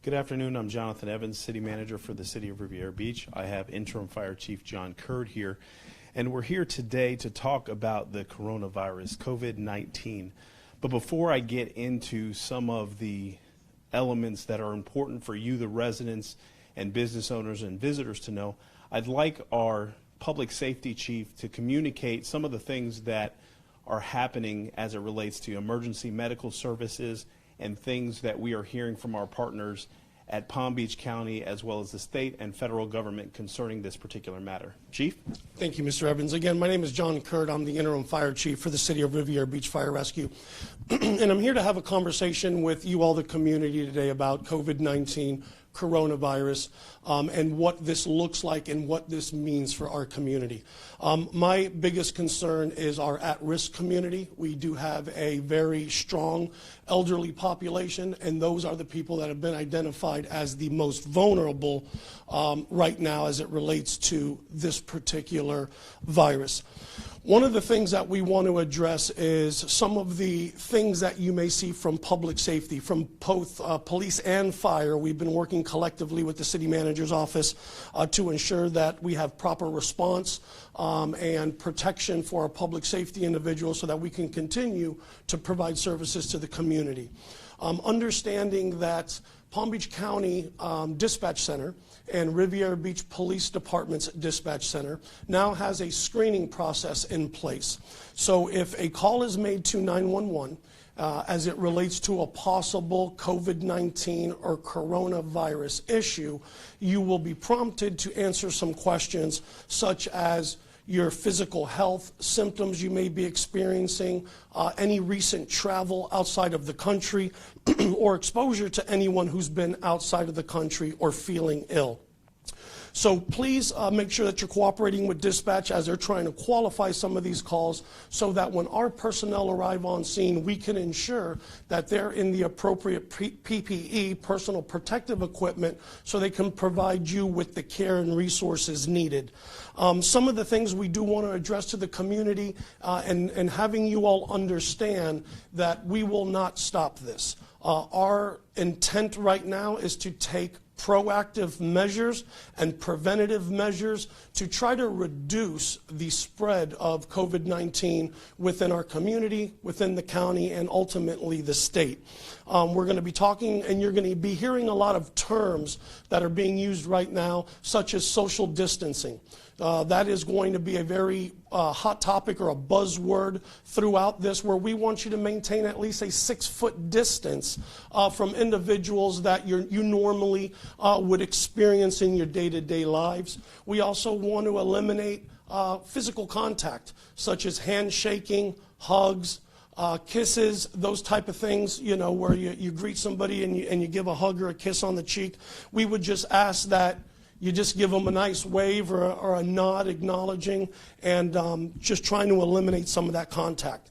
Good afternoon. I'm Jonathan Evans, City Manager for the City of Riviera Beach. I have Interim Fire Chief John Curd here, and we're here today to talk about the coronavirus, COVID-19. But before I get into some of the elements that are important for you, the residents and business owners and visitors to know, I'd like our Public Safety Chief to communicate some of the things that are happening as it relates to emergency medical services and things that we are hearing from our partners at Palm Beach County as well as the state and federal government concerning this particular matter. Chief? Thank you, Mr. Evans. Again, my name is John Curd. I'm the Interim Fire Chief for the City of Riviera Beach Fire Rescue. And I'm here to have a conversation with you all, the community, today about COVID-19, coronavirus, and what this looks like and what this means for our community. My biggest concern is our at-risk community. We do have a very strong elderly population, and those are the people that have been identified as the most vulnerable right now as it relates to this particular virus. One of the things that we want to address is some of the things that you may see from public safety, from both police and fire. We've been working collectively with the city manager's office to ensure that we have proper response and protection for our public safety individuals so that we can continue to provide services to the community. Understanding that Palm Beach County Dispatch Center and Riviera Beach Police Department's Dispatch Center now has a screening process in place. So if a call is made to 911 as it relates to a possible COVID-19 or coronavirus issue, you will be prompted to answer some questions such as your physical health, symptoms you may be experiencing, any recent travel outside of the country, or exposure to anyone who's been outside of the country or feeling ill. So please make sure that you're cooperating with dispatch as they're trying to qualify some of these calls so that when our personnel arrive on scene, we can ensure that they're in the appropriate PPE, personal protective equipment, so they can provide you with the care and resources needed. Some of the things we do want to address to the community and having you all understand that we will not stop this. Our intent right now is to take proactive measures and preventative measures to try to reduce the spread of COVID-19 within our community, within the county, and ultimately the state. We're going to be talking, and you're going to be hearing a lot of terms that are being used right now, such as social distancing. That is going to be a very hot topic or a buzzword throughout this, where we want you to maintain at least a 6-foot distance from individuals that you normally would experience in your day-to-day lives. We also want to eliminate physical contact, such as handshaking, hugs, kisses, those type of things, you know, where you greet somebody and you give a hug or a kiss on the cheek. We would just ask that you just give them a nice wave or a nod acknowledging, and just trying to eliminate some of that contact.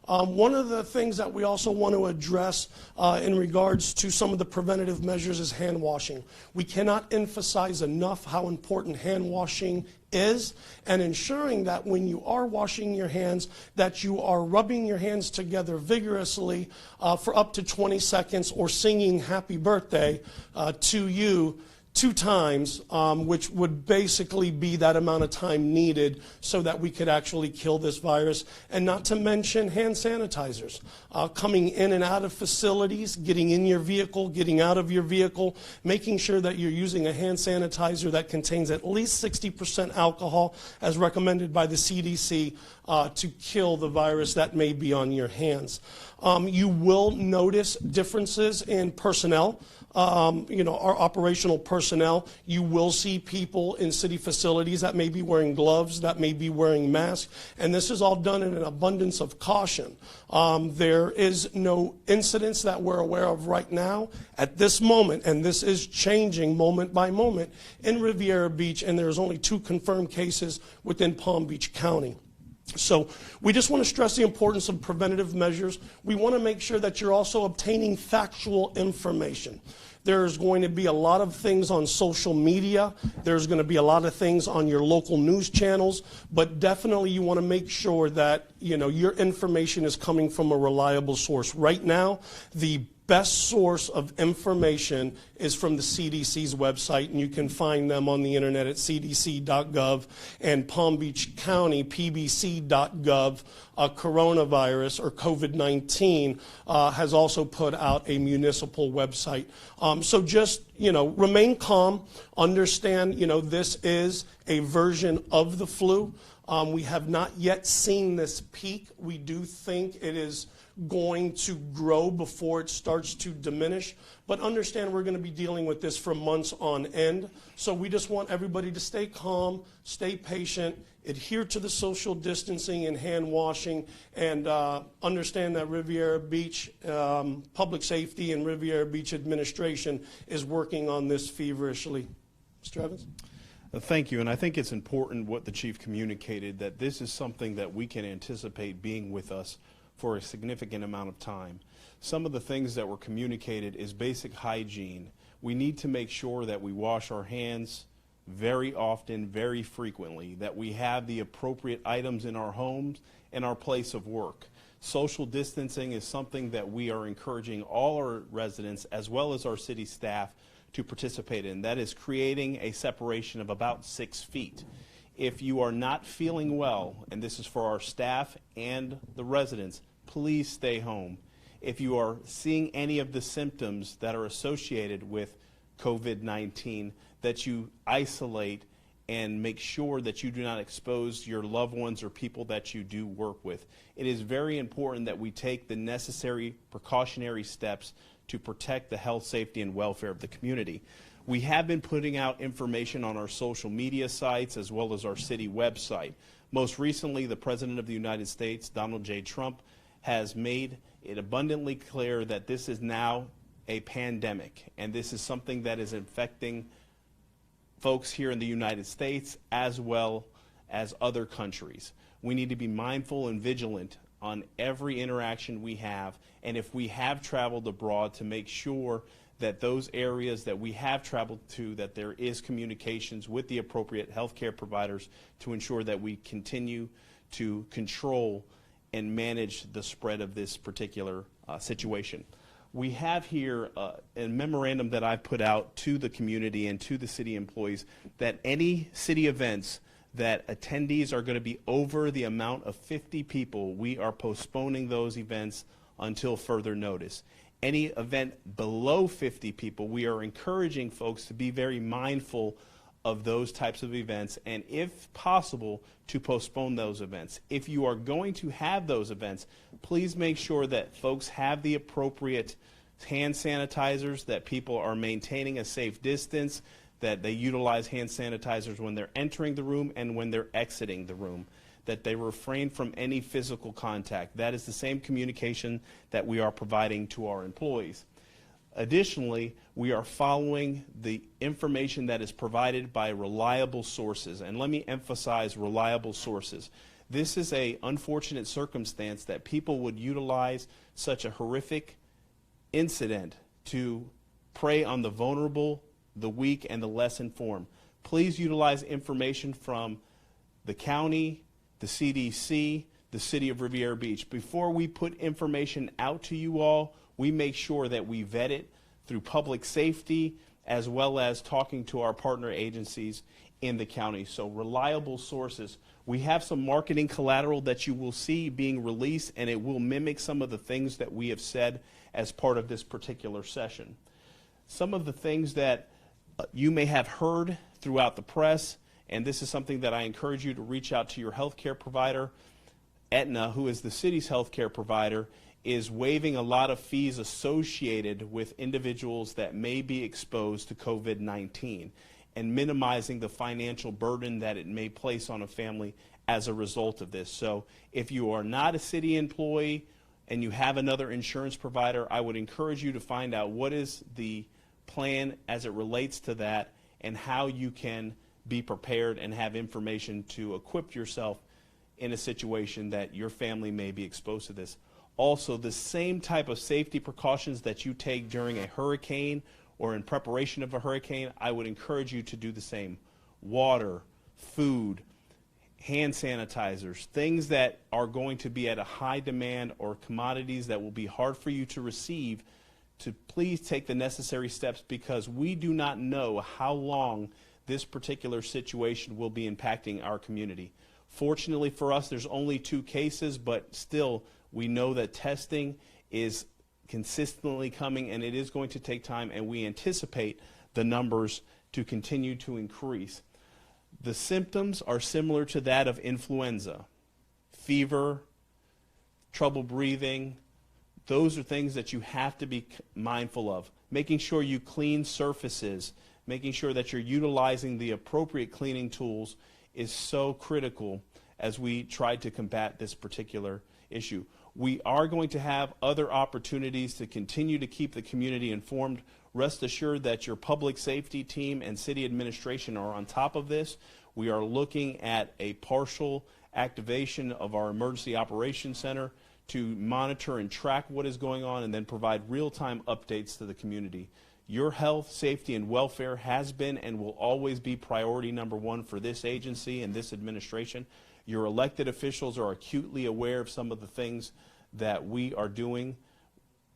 One of the things that we also want to address in regards to some of the preventative measures is hand washing. We cannot emphasize enough how important hand washing is, and ensuring that when you are washing your hands, that you are rubbing your hands together vigorously for up to 20 seconds, or singing happy birthday to you 2 times, which would basically be that amount of time needed so that we could actually kill this virus. And not to mention hand sanitizers. Coming in and out of facilities, getting in your vehicle, getting out of your vehicle, making sure that you're using a hand sanitizer that contains at least 60% alcohol, as recommended by the CDC, to kill the virus that may be on your hands. You will notice differences in personnel. Our operational personnel. You will see people in city facilities that may be wearing gloves, that may be wearing masks, and this is all done in an abundance of caution. There is no incidents that we're aware of right now at this moment, and this is changing moment by moment in Riviera Beach, and there's only 2 confirmed cases within Palm Beach County. So we just want to stress the importance of preventative measures. We want to make sure that you're also obtaining factual information. There's going to be a lot of things on social media. There's going to be a lot of things on your local news channels, but definitely you want to make sure that, your information is coming from a reliable source. Right now, the best source of information is from the CDC's website, and you can find them on the internet at cdc.gov, and Palm Beach County, pbc.gov, coronavirus or COVID-19 has also put out a municipal website. So just, remain calm, understand, this is a version of the flu. We have not yet seen this peak. We do think it is going to grow before it starts to diminish. But understand we're going to be dealing with this for months on end. So we just want everybody to stay calm, stay patient, adhere to the social distancing and hand washing, and understand that Riviera Beach Public Safety and Riviera Beach Administration is working on this feverishly. Mr. Evans? Thank you, and I think it's important what the chief communicated, that this is something that we can anticipate being with us for a significant amount of time. Some of the things that were communicated is basic hygiene. We need to make sure that we wash our hands very often, very frequently, that we have the appropriate items in our homes and our place of work. Social distancing is something that we are encouraging all our residents as well as our city staff to participate in. That is creating a separation of about 6 feet. If you are not feeling well, and this is for our staff and the residents, please stay home. If you are seeing any of the symptoms that are associated with COVID-19, that you isolate and make sure that you do not expose your loved ones or people that you do work with. It is very important that we take the necessary precautionary steps to protect the health, safety, and welfare of the community. We have been putting out information on our social media sites as well as our city website. Most recently, the President of the United States, Donald J. Trump, has made it abundantly clear that this is now a pandemic, and this is something that is infecting folks here in the United States as well as other countries. We need to be mindful and vigilant on every interaction we have, and if we have traveled abroad, to make sure that those areas that we have traveled to, that there is communications with the appropriate healthcare providers to ensure that we continue to control and manage the spread of this particular situation. We have here a memorandum that I've put out to the community and to the city employees that any city events that attendees are going to be over the amount of 50 people, we are postponing those events until further notice. Any event below 50 people, we are encouraging folks to be very mindful of those types of events, and if possible, to postpone those events. If you are going to have those events, please make sure that folks have the appropriate hand sanitizers, that people are maintaining a safe distance, that they utilize hand sanitizers when they're entering the room and when they're exiting the room, that they refrain from any physical contact. That is the same communication that we are providing to our employees. Additionally, we are following the information that is provided by reliable sources, and let me emphasize reliable sources. This is an unfortunate circumstance that people would utilize such a horrific incident to prey on the vulnerable, the weak, and the less informed. Please utilize information from the county, the CDC, the City of Riviera Beach. Before we put information out to you all, we make sure that we vet it through public safety as well as talking to our partner agencies in the county. So reliable sources. We have some marketing collateral that you will see being released, and it will mimic some of the things that we have said as part of this particular session. Some of the things that you may have heard throughout the press, and this is something that I encourage you to reach out to your healthcare provider. Aetna, who is the city's healthcare provider, is waiving a lot of fees associated with individuals that may be exposed to COVID-19 and minimizing the financial burden that it may place on a family as a result of this. So if you are not a city employee and you have another insurance provider, I would encourage you to find out what is the plan as it relates to that and how you can be prepared and have information to equip yourself in a situation that your family may be exposed to this. Also, the same type of safety precautions that you take during a hurricane or in preparation of a hurricane, I would encourage you to do the same. Water, food, hand sanitizers, things that are going to be at a high demand or commodities that will be hard for you to receive, to please take the necessary steps, because we do not know how long this particular situation will be impacting our community. Fortunately for us, there's only 2 cases, but still we know that testing is consistently coming, and it is going to take time, and we anticipate the numbers to continue to increase. The symptoms are similar to that of influenza: fever, trouble breathing. Those are things that you have to be mindful of. Making sure you clean surfaces, making sure that you're utilizing the appropriate cleaning tools is so critical as we try to combat this particular issue. We are going to have other opportunities to continue to keep the community informed. Rest assured that your public safety team and city administration are on top of this. We are looking at a partial activation of our Emergency Operations Center to monitor and track what is going on, and then provide real-time updates to the community. Your health, safety, and welfare has been and will always be priority number 1 for this agency and this administration. Your elected officials are acutely aware of some of the things that we are doing.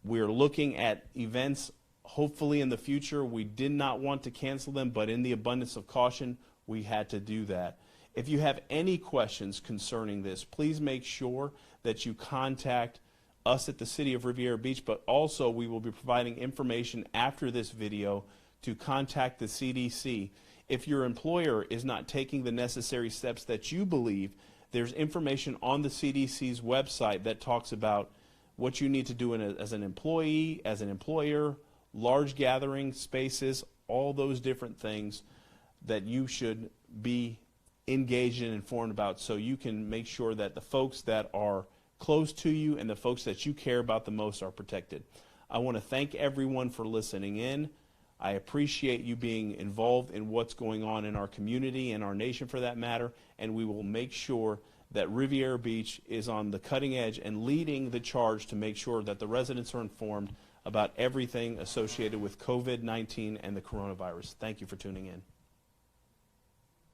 We're looking at events, hopefully in the future. We did not want to cancel them, but in the abundance of caution, we had to do that. If you have any questions concerning this, please make sure that you contact us at the City of Riviera Beach, but also we will be providing information after this video to contact the CDC. If your employer is not taking the necessary steps that you believe, there's information on the CDC's website that talks about what you need to do as an employee, as an employer, large gathering spaces, all those different things that you should be engaged and informed about, so you can make sure that the folks that are close to you and the folks that you care about the most are protected. I want to thank everyone for listening in. I appreciate you being involved in what's going on in our community and our nation, for that matter, and we will make sure that Riviera Beach is on the cutting edge and leading the charge to make sure that the residents are informed about everything associated with COVID-19 and the coronavirus. Thank you for tuning in.